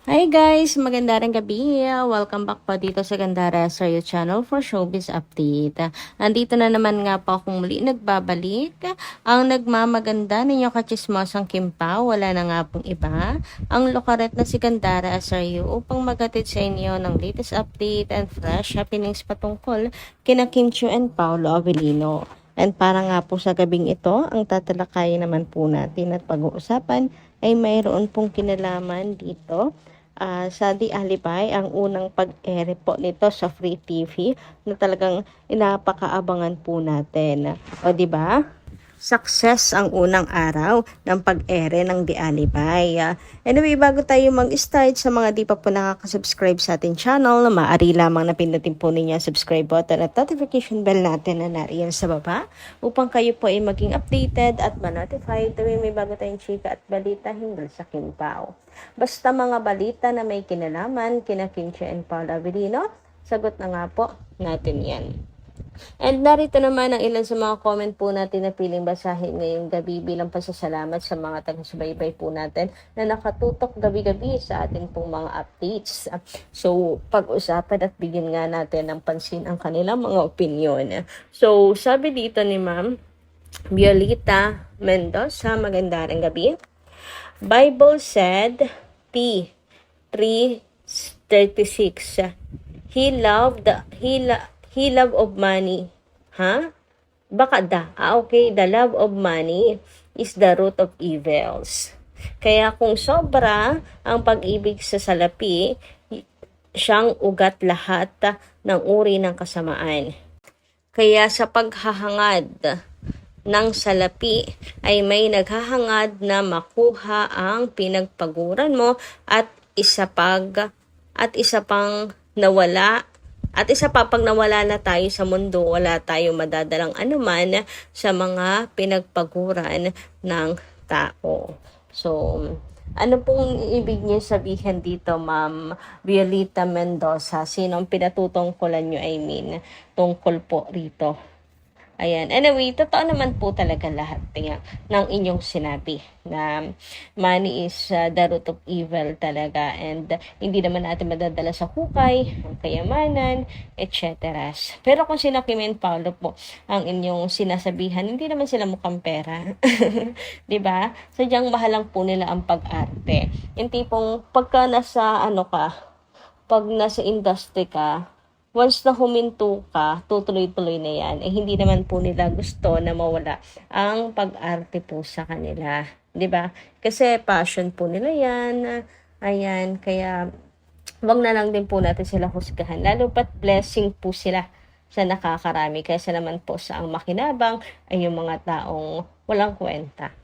Hi guys! Magandang gabi! Welcome back po dito sa Gandara Sa'yo channel for showbiz update. Nandito na naman nga po akong muli nagbabalik. Ang nagmamaganda ninyo kachismosang Kim Pao, wala na nga pong iba. Ang lukaret na si Gandara Sa'yo upang magatid sa inyo ng latest update and fresh happenings patungkol kina Kim Chiu and Paolo Avellino. And para nga po sa gabing ito, ang tatalakayin naman po natin at pag-uusapan ay mayroon pong kinalaman dito sa Di Alibay, ang unang pag-ere po nito sa Free TV na talagang inapakaabangan po natin. O di ba? Success ang unang araw ng pag-ere ng Di Alibay. Anyway, bago tayo mag-start, sa mga di pa po nakaka-subscribe sa ating channel, maaari lamang na pindutin po ninyo ang subscribe button at notification bell natin na nariyan sa baba upang kayo po ay maging updated at ma-notify tuwing may bago tayong chika at balita hinggil sa Kim Pao. Basta mga balita na may kinalaman kina Kim Chiu and Paolo Avellino, sagot na nga po natin yan. And narito naman ang ilan sa mga comment po natin na piling basahin ngayong gabi bilang pasasalamat sa mga taga-subaybay po natin na nakatutok gabi-gabi sa ating pong mga updates. So, pag-usapan at bigyan nga natin ng pansin ang kanilang mga opinion. So, sabi dito ni Ma'am Violeta Mendoza, magandang gabi. Bible said, P. 3:36, He loved of money. Baka okay. The love of money is the root of evils. Kaya kung sobra ang pag-ibig sa salapi, siyang ugat lahat ng uri ng kasamaan. Kaya sa paghahangad ng salapi ay may naghahangad na makuha ang pinagpaguran mo at isa pang nawala. At isa pa, pag nawala na tayo sa mundo, wala tayong madadalang anuman sa mga pinagpaguran ng tao. So, ano pong ibig niyo sabihin dito, Ma'am Violeta Mendoza? Sinong pinatutungkulan niyo, tungkol po rito? Ayan. Anyway, totoo naman po talaga lahat ng inyong sinabi na money is the root of evil talaga, and hindi naman natin madadala sa hukay, ang kayamanan, etc. Pero kung sina Kim and Paolo po ang inyong sinasabihan, hindi naman sila mukhang pera. 'Di ba? Sadyang mahal lang po nila ang pag-arte. Yung tipong pagka pag nasa industry ka, once na huminto ka, tutuloy-tuloy na yan. Hindi naman po nila gusto na mawala ang pag-arte po sa kanila. 'Di ba? Kasi passion po nila yan. Ayan, kaya wag na lang din po natin sila husgahan. Lalo pat blessing po sila sa nakakarami. Kaysa naman po sa ang makinabang ay yung mga taong walang kwenta.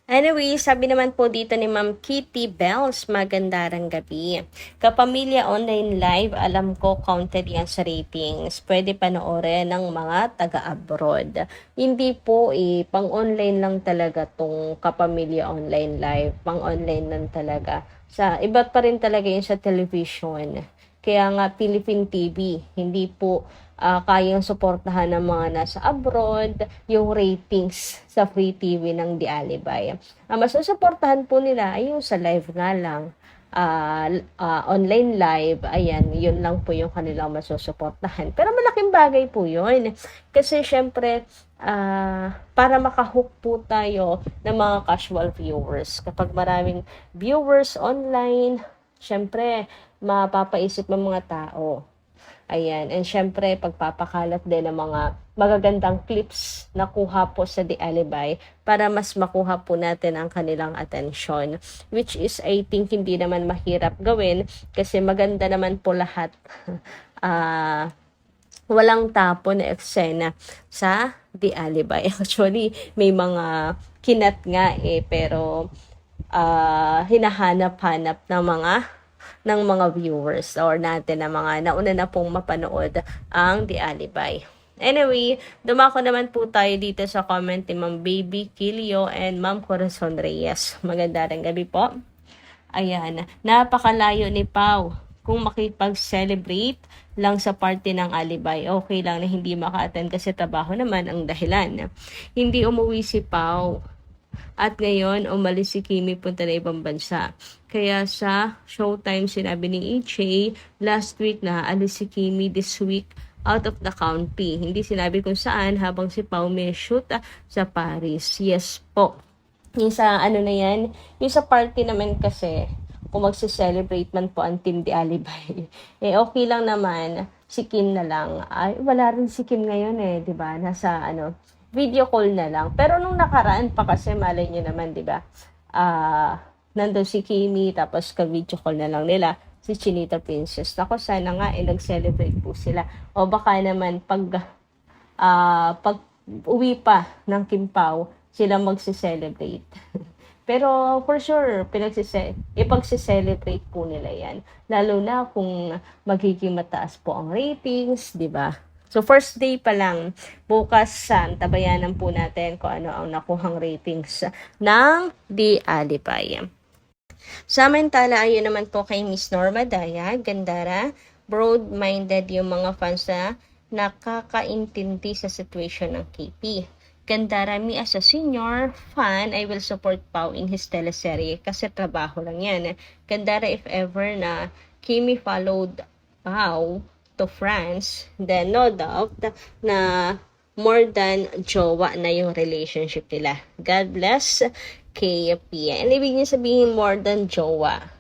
Anyway, sabi naman po dito ni Ma'am Kitty Bells, magandang gabi. Kapamilya online live, alam ko counted yan sa ratings. Pwede panoorin ng mga taga-abroad. Hindi po pang-online lang talaga tong Kapamilya online live. Pang-online lang talaga. Iba pa rin talaga yun sa television. Kaya nga Philippine TV, hindi po kayang suportahan ng mga nasa abroad yung ratings sa Free TV ng Di Alibay. Mas susuportahan po nila ay yung sa live nga lang, online live, ayan, yun lang po yung kanilang masusuportahan. Pero malaking bagay po yun. Kasi syempre, para makahook po tayo ng mga casual viewers. Kapag maraming viewers online, syempre, mapapaisip ng mga tao. Ayan. And syempre, pagpapakalat din ng mga magagandang clips na kuha po sa Di Alibay para mas makuha po natin ang kanilang atensyon. Which is, I think, hindi naman mahirap gawin kasi maganda naman po lahat. Walang tapo na eksena sa Di Alibay. Actually, may mga kinat nga pero hinahanap-hanap ng mga viewers or natin na mga nauna na pong mapanood ang Di Alibay. Anyway, dumako naman po tayo dito sa comment ni Ma'am Baby Kilio and Ma'am Corazon Reyes. Magandang gabi po. Ayan, napakalayo ni Pao. Kung makipag-celebrate lang sa party ng Alibay, okay lang na hindi maka-attend kasi trabaho naman ang dahilan. Hindi umuwi si Pao. At ngayon, umalis si Kimi punta na ibang bansa. Kaya sa Showtime, sinabi ni EJ last week na alis si Kimi this week out of the country. Hindi sinabi kung saan habang si Pao may shoot sa Paris. Yes po. Yung sa ano na yan, yung sa party naman kasi, kung magse-celebrate man po ang Team Di Alibay, eh okay lang naman, si Kim na lang. Ay, wala rin si Kim ngayon eh, di ba? Nasa ano, video call na lang. Pero nung nakaraan pa kasi, malay nyo naman, di ba? Nandun si Kimi, tapos ka-video call na lang nila si Chinita Princess. Ako, sana nga, nag-celebrate po sila. O baka naman, pag uwi pa ng Kim Pao, sila magse-celebrate. Pero for sure, ipagse-celebrate po nila yan. Lalo na kung magiging mataas po ang ratings, di ba? So first day pa lang, bukas tabayanan po natin kung ano ang nakuhang ratings ng The Alibay. Samantala, ayun naman po kay Miss Norma Daya, Gandara, broad-minded yung mga fans na nakakaintindi sa situation ng KP. Gandara, me as a senior fan, I will support Pao in his teleserye kasi trabaho lang yan. Gandara, if ever na Kimi followed Pao to France, then no doubt na more than jowa na yung relationship nila. God bless KP. And ibig niya sabihin more than jowa.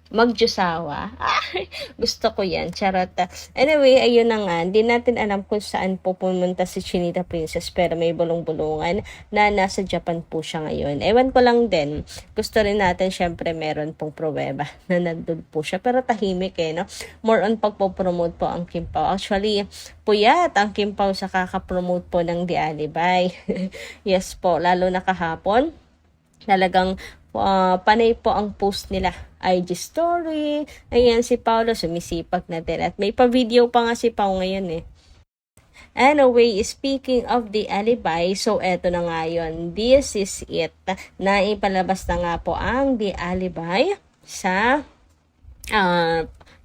Magjusawa. Ay, gusto ko yan. Charot. Anyway, ayun na nga. Hindi natin alam kung saan po pumunta si Chinita Princess pero may bulong-bulungan na nasa Japan po siya ngayon. Ewan ko lang din. Gusto rin natin, syempre, meron pong pruweba na nandun po siya. Pero tahimik no? More on pagpo-promote po ang Kim Pao. Actually, puyat ang Kim Pao sa kaka-promote po ng The Alibay. Yes po. Lalo na kahapon. Talagang panay po ang post nila. IG story. Ayan, si Paolo sumisipag na din. At may pa-video pa nga si Pao ngayon eh. Anyway, speaking of The Alibay, so eto na nga yun. This is it. Naipalabas na nga po ang The Alibay sa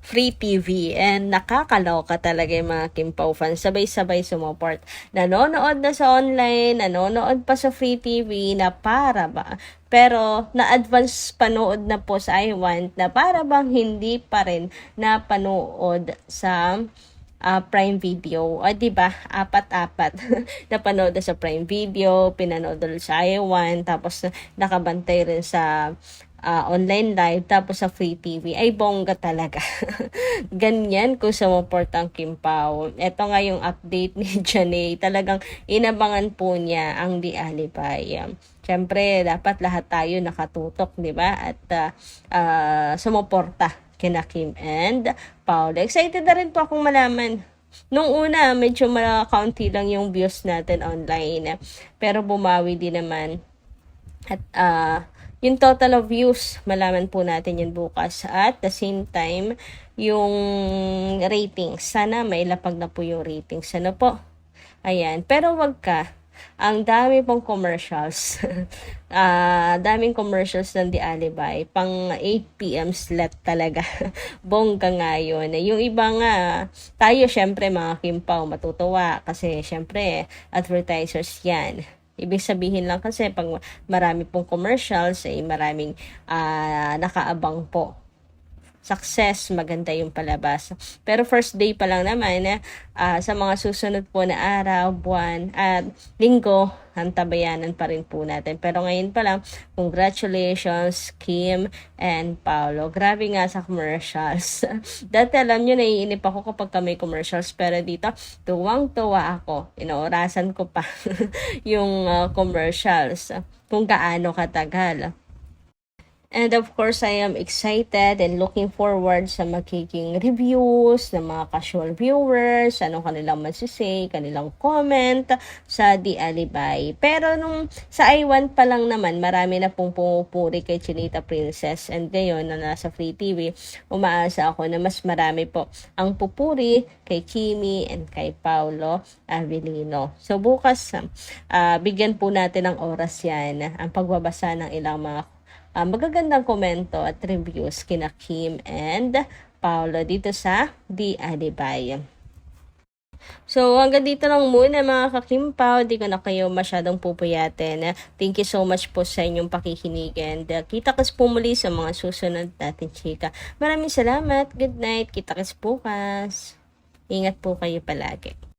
Free TV, and nakakaloka talaga yung mga Kim Pao fans. Sabay-sabay sumuport. Nanonood na sa online, nanonood pa sa Free TV na para ba. Pero na-advance panood na po sa iWant na para bang hindi pa rin napanood sa Prime Video. O, diba? Apat-apat. Napanood na sa Prime Video, pinanood sa iWant, tapos nakabantay rin sa online live, tapos sa Free TV, ay bongga talaga. Ganyan kung sumuport ang Kim Pao. Ito nga yung update ni Janay. Talagang inabangan po niya ang The Alibay. Siyempre, dapat lahat tayo nakatutok, di ba? At sumuporta kina Kim and Paolo. Excited na rin po akong malaman. Nung una, medyo kaunti lang yung views natin online. Pero bumawi din naman. At yung total of views, malaman po natin yun bukas. At the same time, yung ratings. Sana mailapag na po yung ratings. Ano po? Ayan. Pero wag ka. Ang dami pong commercials. Daming commercials ng The Alibay. Pang 8 p.m. slot talaga. Bongga nga yun. Yung iba nga, tayo syempre mga Kim Pao matutuwa. Kasi syempre, advertisers yan. Ibig sabihin lang kasi pag marami pong commercials, ay maraming nakaabang po. Success, maganda yung palabas. Pero first day pa lang naman, sa mga susunod po na araw, buwan, at linggo, hantabayanan pa rin po natin. Pero ngayon pa lang, congratulations, Kim and Paolo. Grabe nga sa commercials. Dati alam nyo, naiinip ako kapag may commercials. Pero dito, tuwang-tuwa ako. Inoorasan ko pa yung commercials. Kung gaano katagal. And of course, I am excited and looking forward sa magiging reviews ng mga casual viewers, anong kanilang masisay, kanilang comment sa The Alibay. Pero nung sa iWant pa lang naman, marami na pong pumupuri kay Chinita Princess. And ngayon na nasa Free TV, umaasa ako na mas marami po ang pupuri kay Kimi and kay Paolo Avellino. So bukas, bigyan po natin ng oras yan, ang pagbabasa ng ilang mga magagandang komento at reviews kina Kim and Paolo dito sa The Alibay. So, hanggang dito lang muna mga kakimpaw. Di ko na kayo masyadong pupuyatin. Thank you so much po sa inyong pakikinig. And kita-kits po muli sa mga susunod natin, chika. Maraming salamat. Good night. Kita-kits bukas. Ingat po kayo palagi.